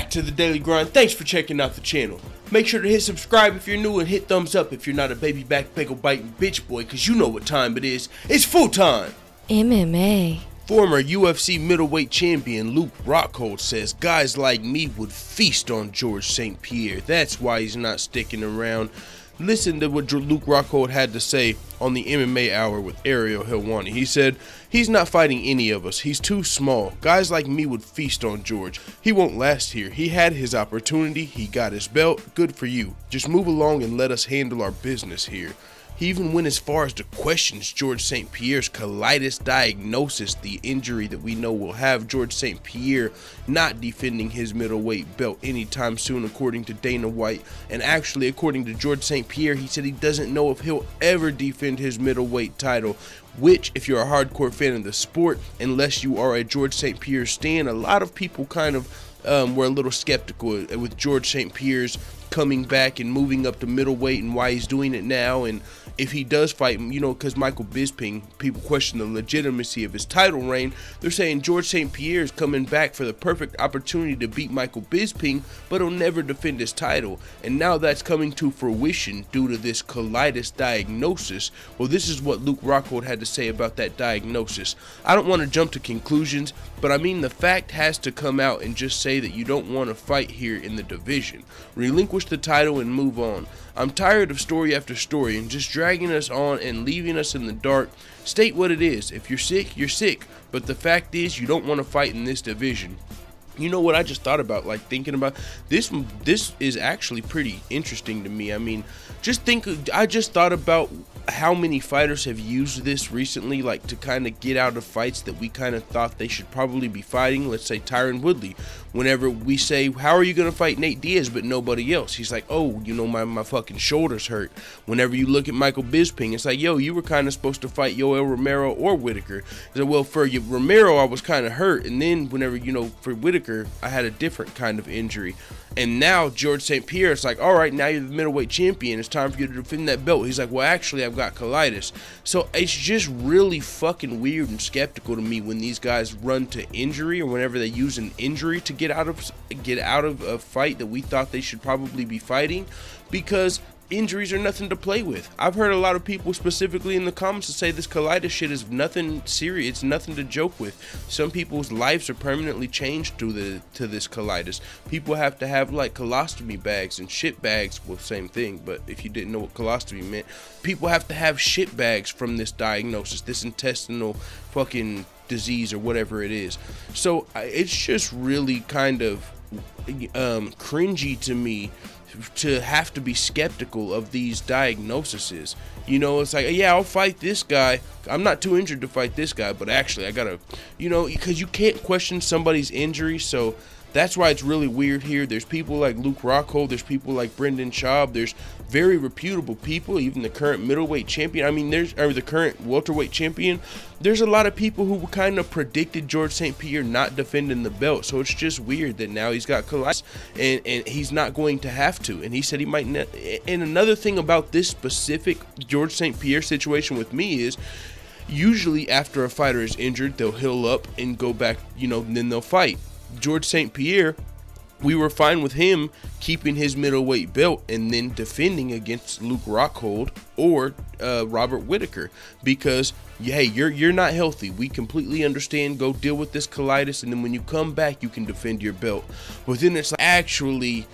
back to the Daily Grind. Thanks for checking out the channel. Make sure to hit subscribe if you're new and hit thumbs up if you're not a baby back bagel biting bitch boy, cause you know what time it is. It's full time. MMA. Former UFC middleweight champion Luke Rockhold says guys like me would feast on George St. Pierre. That's why he's not sticking around. Listen to what Luke Rockhold had to say on the MMA Hour with Ariel Helwani. He said, "He's not fighting any of us. He's too small. Guys like me would feast on George. He won't last here. He had his opportunity. He got his belt. Good for you. Just move along and let us handle our business here." He even went as far as to question George St. Pierre's colitis diagnosis, the injury that we know will have George St. Pierre not defending his middleweight belt anytime soon, according to Dana White. And actually, according to George St. Pierre, he said he doesn't know if he'll ever defend his middleweight title, which, if you're a hardcore fan of the sport, unless you are a George St. Pierre stan, a lot of people kind of were a little skeptical with George St. Pierre's coming back and moving up to middleweight and why he's doing it now. And if he does fight, you know, because Michael Bisping, people question the legitimacy of his title reign. They're saying George St. Pierre is coming back for the perfect opportunity to beat Michael Bisping, but he'll never defend his title. And now that's coming to fruition due to this colitis diagnosis. Well, this is what Luke Rockhold had to say about that diagnosis. I don't want to jump to conclusions, but I mean, the fact has to come out and just say that you don't want to fight here in the division. Relinquish the title and move on. I'm tired of story after story and just dragging us on and leaving us in the dark. State what it is. If you're sick, you're sick. But the fact is, you don't want to fight in this division. You know what I just thought about, like thinking about this is actually pretty interesting to me. I mean, I just thought about how many fighters have used this recently, like to kind of get out of fights that we kind of thought they should probably be fighting. Let's say Tyron Woodley. Whenever we say, how are you going to fight Nate Diaz but nobody else? He's like, oh, you know, my fucking shoulders hurt. Whenever you look at Michael Bisping, it's like, yo, you were kind of supposed to fight Yoel Romero or Whitaker. So, well, for Romero, I was kind of hurt. And then whenever, you know, for Whitaker, I had a different kind of injury. And now George St. Pierre, it's like, all right, now you're the middleweight champion. It's time for you to defend that belt. He's like, well, actually, I've got colitis. So it's just really fucking weird and skeptical to me when these guys run to injury, or whenever they use an injury to get out of a fight that we thought they should probably be fighting, because injuries are nothing to play with. I've heard a lot of people specifically in the comments to say this colitis shit is nothing serious. It's nothing to joke with. Some people's lives are permanently changed to this colitis. People have to have like colostomy bags and shit bags. Well, same thing, but if you didn't know what colostomy meant, people have to have shit bags from this diagnosis, this intestinal fucking disease or whatever it is. So it's just really kind of cringy to me to have to be skeptical of these diagnoses. You know, it's like, yeah, I'll fight this guy. I'm not too injured to fight this guy, but actually I gotta, you know, because you can't question somebody's injury. So that's why it's really weird here. There's people like Luke Rockhold, there's people like Brendan Schaub, there's very reputable people, even the current middleweight champion. I mean, the current welterweight champion. There's a lot of people who kind of predicted George St. Pierre not defending the belt. So it's just weird that now he's got colitis and he's not going to have to. And he said he might not. And another thing about this specific George St. Pierre situation with me is, usually after a fighter is injured, they'll heal up and go back, you know, and then they'll fight. George St. Pierre, we were fine with him keeping his middleweight belt and then defending against Luke Rockhold or Robert Whitaker, because hey, you're not healthy. We completely understand. Go deal with this colitis, and then when you come back, you can defend your belt. But then it's like, actually,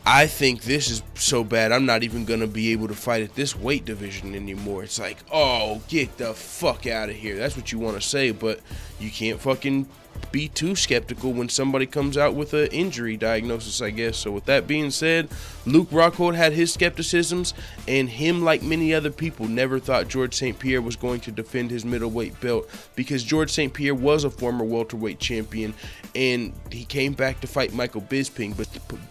I think this is so bad, I'm not even going to be able to fight at this weight division anymore. It's like, oh, get the fuck out of here. That's what you want to say, but you can't fucking be too skeptical when somebody comes out with an injury diagnosis, I guess. So with that being said, Luke Rockhold had his skepticisms, and him, like many other people, never thought George St. Pierre was going to defend his middleweight belt, because George St. Pierre was a former welterweight champion and he came back to fight Michael Bisping. But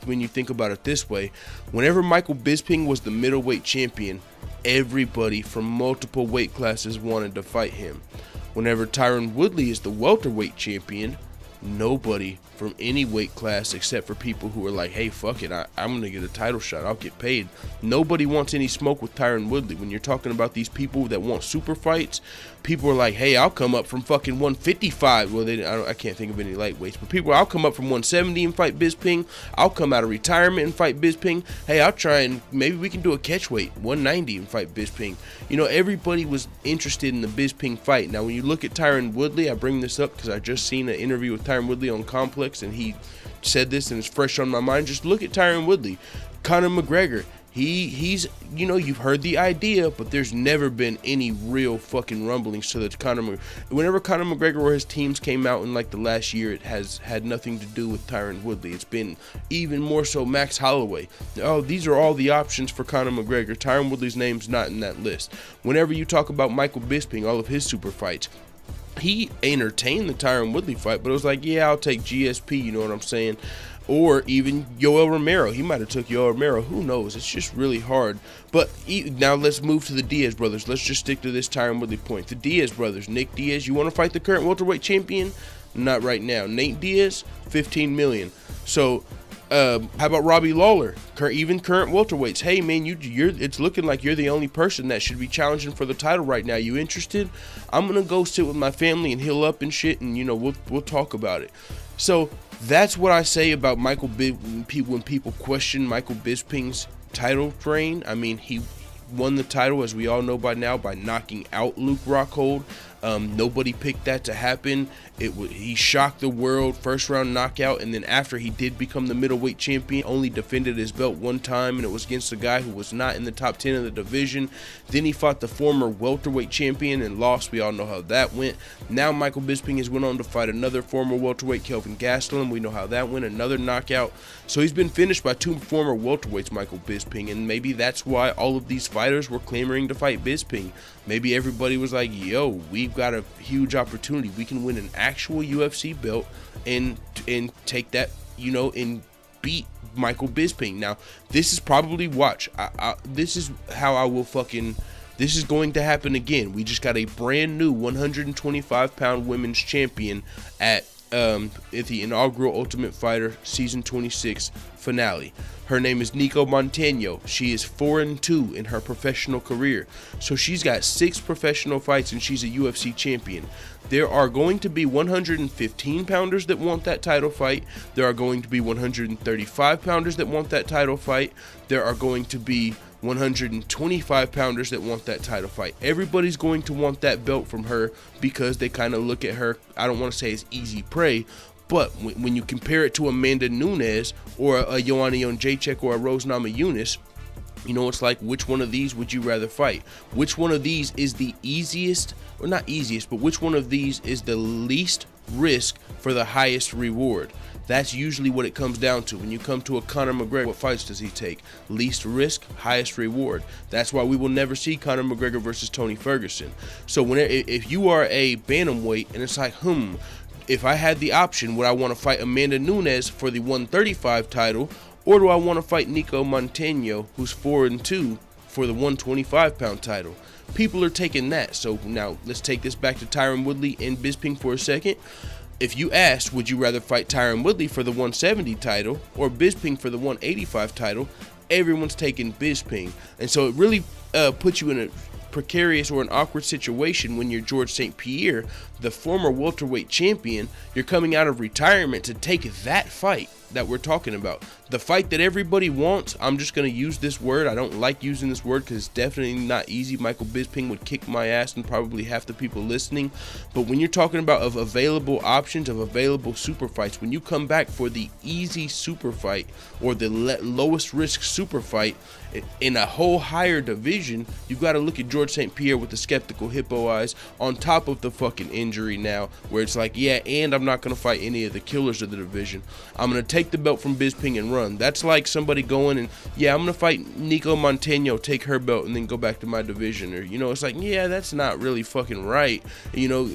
when you think about it this way, whenever Michael Bisping was the middleweight champion, everybody from multiple weight classes wanted to fight him. Whenever Tyron Woodley is the welterweight champion, nobody from any weight class, except for people who are like, hey, fuck it, I'm gonna get a title shot, I'll get paid. Nobody wants any smoke with Tyron Woodley. When you're talking about these people that want super fights, people are like, hey, I'll come up from fucking 155. Well, I can't think of any lightweights, but people, I'll come up from 170 and fight Bisping. I'll come out of retirement and fight Bisping. Hey, I'll try and maybe we can do a catch weight 190 and fight Bisping. You know, everybody was interested in the Bisping fight. Now, when you look at Tyron Woodley, I bring this up because I just seen an interview with Tyron Woodley on Complex, and he said this and it's fresh on my mind. Just look at Tyron Woodley. Conor McGregor, he's, you know, you've heard the idea, but there's never been any real fucking rumblings to the whenever Conor McGregor or his teams came out in like the last year, it has had nothing to do with Tyron Woodley. It's been even more so Max Holloway. Oh, these are all the options for Conor McGregor. Tyron Woodley's name's not in that list. Whenever you talk about Michael Bisping, all of his super fights, he entertained the Tyron Woodley fight, but it was like, yeah, I'll take GSP, you know what I'm saying? Or even Yoel Romero. He might have took Yoel Romero. Who knows? It's just really hard. But now let's move to the Diaz brothers. Let's just stick to this Tyron Woodley point. The Diaz brothers. Nick Diaz, you want to fight the current welterweight champion? Not right now. Nate Diaz, $15 million. So, how about Robbie Lawler? Even current welterweights. Hey man, it's looking like you're the only person that should be challenging for the title right now. You interested? I'm gonna go sit with my family and heal up and shit, and you know we'll talk about it. So that's what I say about when people question Michael Bisping's title reign. I mean, he won the title, as we all know by now, by knocking out Luke Rockhold. Nobody picked that to happen. He shocked the world, first round knockout, and then after he did become the middleweight champion, only defended his belt one time, and it was against a guy who was not in the top 10 of the division. Then he fought the former welterweight champion and lost. We all know how that went. Now Michael Bisping has went on to fight another former welterweight, Kelvin Gastelum. We know how that went, another knockout. So he's been finished by two former welterweights, Michael Bisping, and maybe that's why all of these fighters were clamoring to fight Bisping. Maybe everybody was like, yo, we've got a huge opportunity. We can win an actual UFC belt and take that, you know, and beat Michael Bisping. Now, this is probably, this is how I will this is going to happen again. We just got a brand new 125-pound women's champion at the inaugural Ultimate Fighter Season 26 finale. Her name is Nico Montano. She is 4-2 in her professional career. So she's got 6 professional fights and she's a UFC champion. There are going to be 115-pounders that want that title fight. There are going to be 135-pounders that want that title fight. There are going to be 125-pounders that want that title fight. Everybody's going to want that belt from her because they kind of look at her, I don't want to say it's easy prey, but when you compare it to Amanda Nunes or a Joanna Jędrzejczyk or a Rose Namajunas, you know, it's like, which one of these would you rather fight? Which one of these is the easiest, or not easiest, but which one of these is the least risk for the highest reward? That's usually what it comes down to. When you come to a Conor McGregor, what fights does he take? Least risk, highest reward. That's why we will never see Conor McGregor versus Tony Ferguson. So if you are a bantamweight and it's like, if I had the option, would I want to fight Amanda Nunes for the 135 title, or do I want to fight Nico Montano, who's 4-2, for the 125-pound title? People are taking that. So now let's take this back to Tyron Woodley and Bisping for a second. If you asked, would you rather fight Tyron Woodley for the 170 title or Bisping for the 185 title, everyone's taking Bisping. And so it really puts you in a precarious or an awkward situation when you're George St. Pierre, the former welterweight champion. You're coming out of retirement to take that fight that we're talking about. The fight that everybody wants. I'm just going to use this word. I don't like using this word because it's definitely not easy. Michael Bisping would kick my ass and probably half the people listening. But when you're talking about of available options, of available super fights, when you come back for the easy super fight or the lowest risk super fight in a whole higher division, you got to look at George St. Pierre with the skeptical hippo eyes on top of the fucking injury now, where it's like, yeah, and I'm not going to fight any of the killers of the division. I'm going to take the belt from Bisping and run. That's like somebody going and, yeah, I'm going to fight Nico Montano, take her belt, and then go back to my division. Or, you know, it's like, yeah, that's not really fucking right. You know,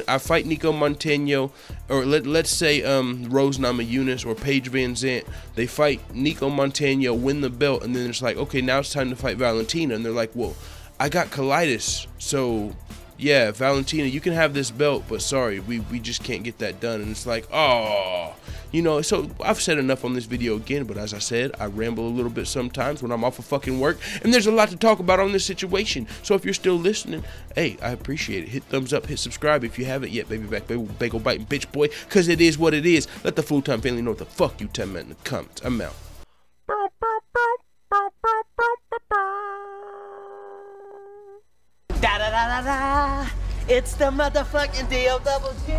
I fight Nico Montano, or let's say Rose Namajunas or Paige Van Zandt. They fight Nico Montano, win the belt, and then it's like, okay, now it's time to fight Valentina. And they're like, well, I got colitis, so yeah, Valentina, you can have this belt, but sorry, we just can't get that done. And it's like, oh, you know, so I've said enough on this video again, but as I said, I ramble a little bit sometimes when I'm off of fucking work, and there's a lot to talk about on this situation. So if you're still listening, hey, I appreciate it. Hit thumbs up, hit subscribe if you haven't yet, baby back, bagel biting bitch boy, because it is what it is. Let the full-time family know what the fuck you tell me in the comments. I'm out. Da da da da da. It's the motherfucking D-O-double-G.